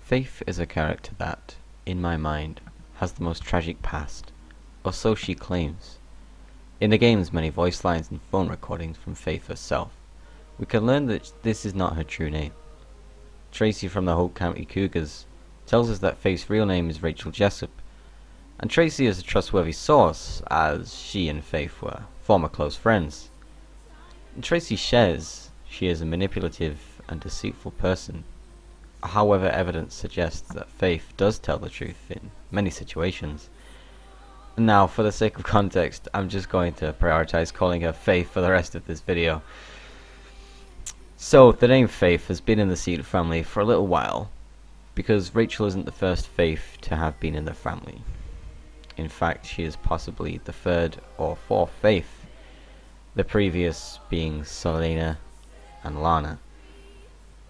Faith is a character that, in my mind, has the most tragic past, or so she claims. In the game's many voice lines and phone recordings from Faith herself, we can learn that this is not her true name. Tracy from the Hope County Cougars tells us that Faith's real name is Rachel Jessup, and Tracy is a trustworthy source, as she and Faith were former close friends. And Tracy shares she is a manipulative and deceitful person. However, evidence suggests that Faith does tell the truth in many situations. Now, for the sake of context, I'm just going to prioritize calling her Faith for the rest of this video. So, the name Faith has been in the Seed family for a little while, because Rachel isn't the first Faith to have been in the family. In fact, she is possibly the third or fourth Faith, the previous being Selena and Lana,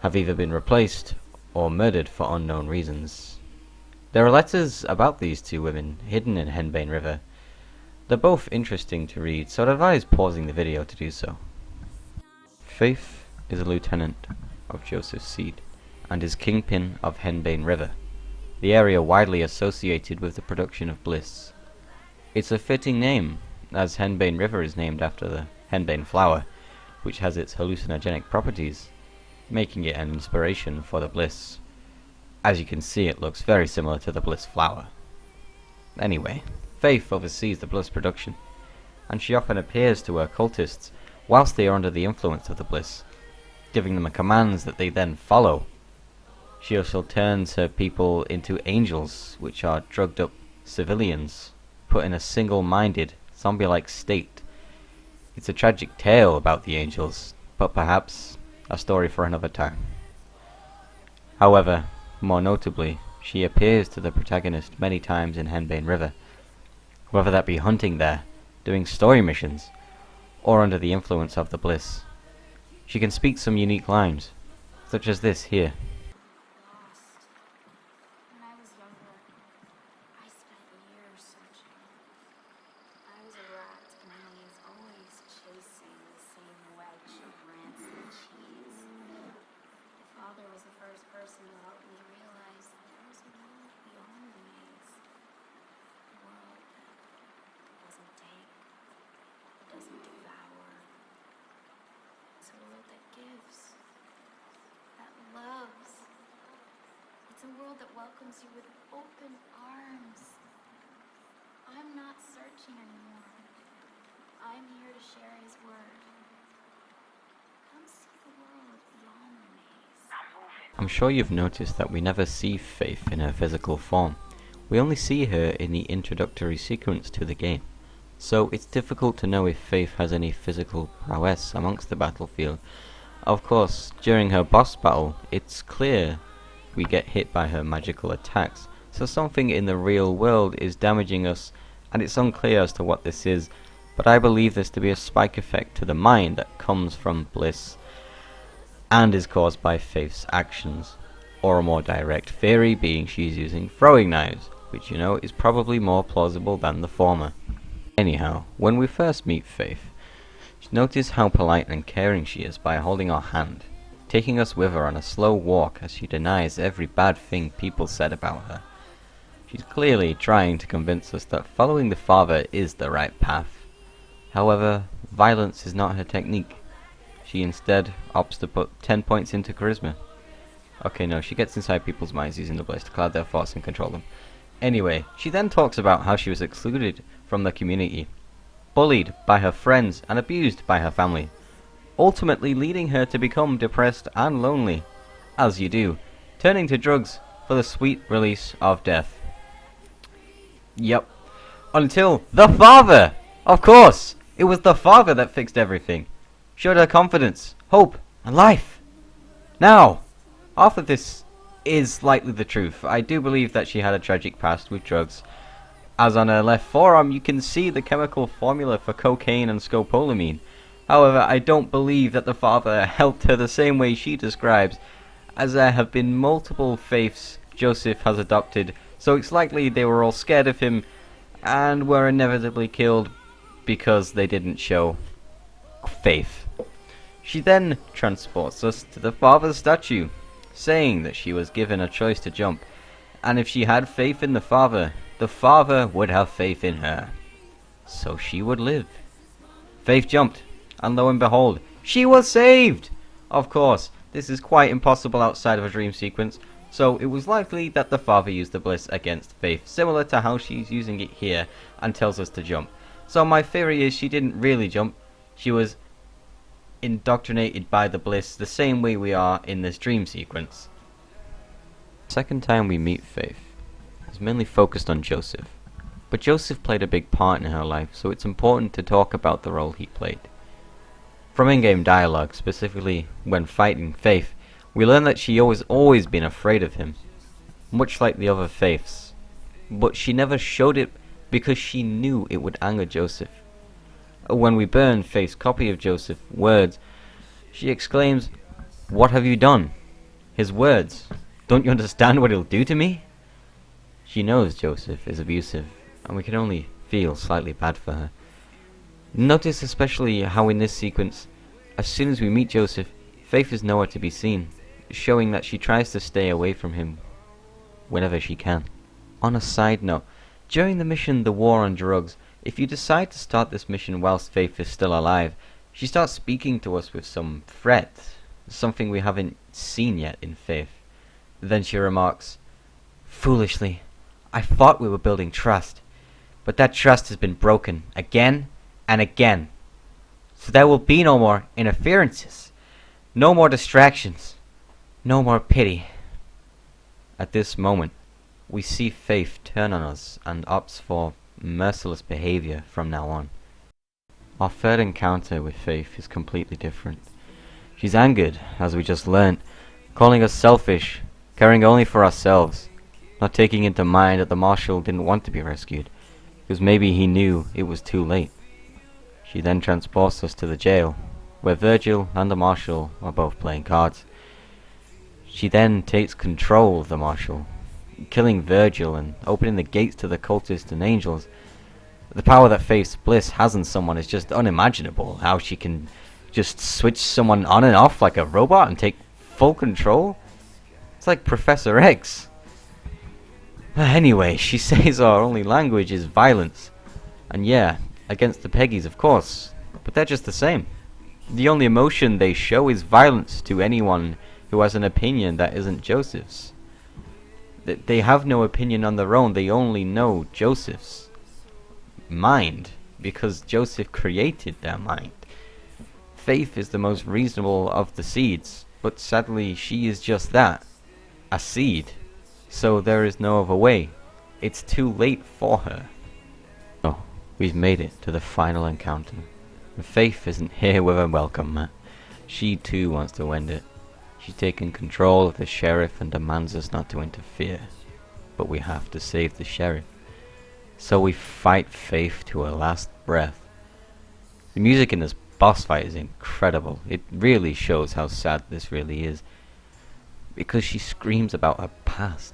have either been replaced or murdered for unknown reasons. There are letters about these two women hidden in Henbane River. They're both interesting to read, so I'd advise pausing the video to do so. Faith is a lieutenant of Joseph's Seed, and is kingpin of Henbane River, the area widely associated with the production of Bliss. It's a fitting name, as Henbane River is named after the henbane flower, which has its hallucinogenic properties, making it an inspiration for the Bliss. As you can see, it looks very similar to the Bliss flower. Anyway, Faith oversees the Bliss production, and she often appears to her cultists whilst they are under the influence of the Bliss, giving them commands that they then follow. She also turns her people into angels, which are drugged up civilians, put in a single-minded, zombie-like state. It's a tragic tale about the angels, but perhaps a story for another time. However, more notably, she appears to the protagonist many times in Henbane River, whether that be hunting there, doing story missions, or under the influence of the Bliss. She can speak some unique lines, such as this here. It's a world that welcomes you with open arms. I'm not searching anymore. I'm here to share his word. Come see the world beyond the maze. I'm sure you've noticed that we never see Faith in her physical form. We only see her in the introductory sequence to the game. So it's difficult to know if Faith has any physical prowess amongst the battlefield. Of course, during her boss battle, it's clear we get hit by her magical attacks, so something in the real world is damaging us, and it's unclear as to what this is, but I believe this to be a spike effect to the mind that comes from Bliss, and is caused by Faith's actions, or a more direct theory being she's using throwing knives, which you know is probably more plausible than the former. Anyhow, when we first meet Faith, notice how polite and caring she is by holding our hand, taking us with her on a slow walk as she denies every bad thing people said about her. She's clearly trying to convince us that following the father is the right path. However, violence is not her technique. She instead opts to put 10 points into charisma. Okay, no, she gets inside people's minds using the Bliss to cloud their thoughts and control them. Anyway, she then talks about how she was excluded from the community, bullied by her friends and abused by her family, ultimately leading her to become depressed and lonely, as you do, turning to drugs for the sweet release of death. Yep. Until the father! Of course! It was the father that fixed everything. Showed her confidence, hope, and life. Now, half of this is likely the truth. I do believe that she had a tragic past with drugs, as on her left forearm you can see the chemical formula for cocaine and scopolamine. However, I don't believe that the father helped her the same way she describes, as there have been multiple faiths Joseph has adopted, so it's likely they were all scared of him and were inevitably killed because they didn't show faith. She then transports us to the father's statue, saying that she was given a choice to jump, and if she had faith in the Father would have faith in her. So she would live. Faith jumped, and lo and behold, she was saved! Of course, this is quite impossible outside of a dream sequence, so it was likely that the Father used the Bliss against Faith, similar to how she's using it here and tells us to jump. So my theory is she didn't really jump, she was indoctrinated by the Bliss the same way we are in this dream sequence. Second time we meet Faith is mainly focused on Joseph, but Joseph played a big part in her life, so it's important to talk about the role he played. From in-game dialogue, specifically when fighting Faith, we learn that she always been afraid of him, much like the other Faiths, but she never showed it because she knew it would anger Joseph. When we burn Faith's copy of Joseph's words, she exclaims, "What have you done? His words. Don't you understand what he'll do to me?" She knows Joseph is abusive, and we can only feel slightly bad for her. Notice especially how in this sequence, as soon as we meet Joseph, Faith is nowhere to be seen, showing that she tries to stay away from him whenever she can. On a side note, during the mission The War on Drugs, if you decide to start this mission whilst Faith is still alive, she starts speaking to us with some threat, something we haven't seen yet in Faith. Then she remarks, "Foolishly, I thought we were building trust, but that trust has been broken again and again. So there will be no more interferences, no more distractions, no more pity." At this moment, we see Faith turn on us and opts for merciless behavior from now on. Our third encounter with Faith is completely different. She's angered, as we just learnt, calling us selfish, caring only for ourselves, not taking into mind that the Marshal didn't want to be rescued, because maybe he knew it was too late. She then transports us to the jail, where Virgil and the Marshal are both playing cards. She then takes control of the Marshal, killing Virgil and opening the gates to the cultists and angels. The power that Faith's Bliss has in someone is just unimaginable. How she can just switch someone on and off like a robot and take full control? It's like Professor X. Anyway, she says our only language is violence. And yeah, against the Peggies of course, but they're just the same. The only emotion they show is violence to anyone who has an opinion that isn't Joseph's. They have no opinion on their own, they only know Joseph's mind, because Joseph created their mind. Faith is the most reasonable of the seeds, but sadly she is just that, a seed. So there is no other way. It's too late for her. Oh, we've made it to the final encounter. Faith isn't here with a welcome mat. She too wants to end it. She's taken control of the sheriff and demands us not to interfere. But we have to save the sheriff. So we fight Faith to her last breath. The music in this boss fight is incredible. It really shows how sad this really is. Because she screams about her past,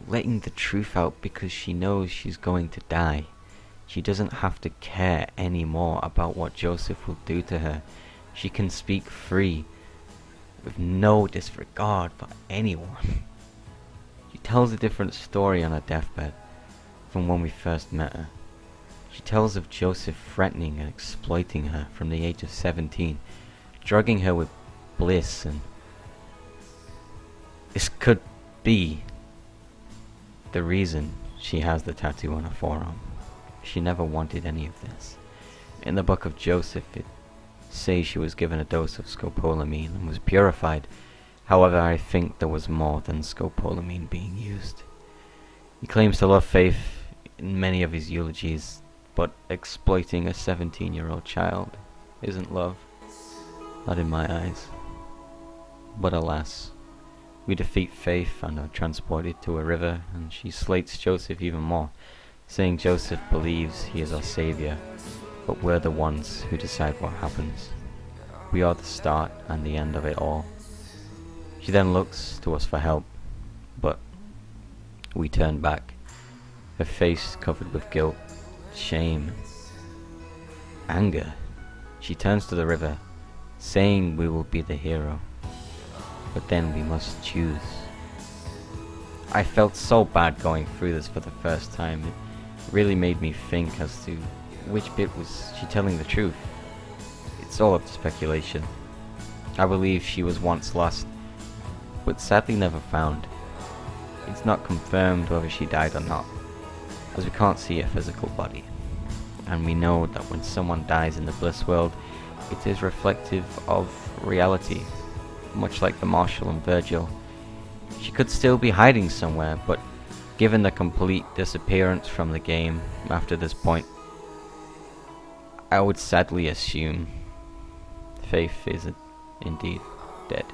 letting the truth out because she knows she's going to die. She doesn't have to care anymore about what Joseph will do to her. She can speak free, with no disregard for anyone. She tells a different story on her deathbed from when we first met her. She tells of Joseph threatening and exploiting her from the age of 17, drugging her with bliss, and this could be the reason she has the tattoo on her forearm. She never wanted any of this. In the book of Joseph, it says she was given a dose of scopolamine and was purified. However, I think there was more than scopolamine being used. He claims to love Faith in many of his eulogies, but exploiting a 17-year-old child isn't love. Not in my eyes. But alas, we defeat Faith and are transported to a river, and she slates Joseph even more, saying Joseph believes he is our savior, but we're the ones who decide what happens. We are the start and the end of it all. She then looks to us for help, but we turn back, her face covered with guilt, shame, anger. She turns to the river, saying we will be the hero. but then we must choose. I felt so bad going through this for the first time. It really made me think as to which bit was she telling the truth. It's all up to speculation. I believe she was once lost, but sadly never found. It's not confirmed whether she died or not, as we can't see a physical body. And we know that when someone dies in the Bliss world, it is reflective of reality, much like the Marshal and Virgil. She could still be hiding somewhere, but given the complete disappearance from the game after this point, I would sadly assume Faith is indeed dead.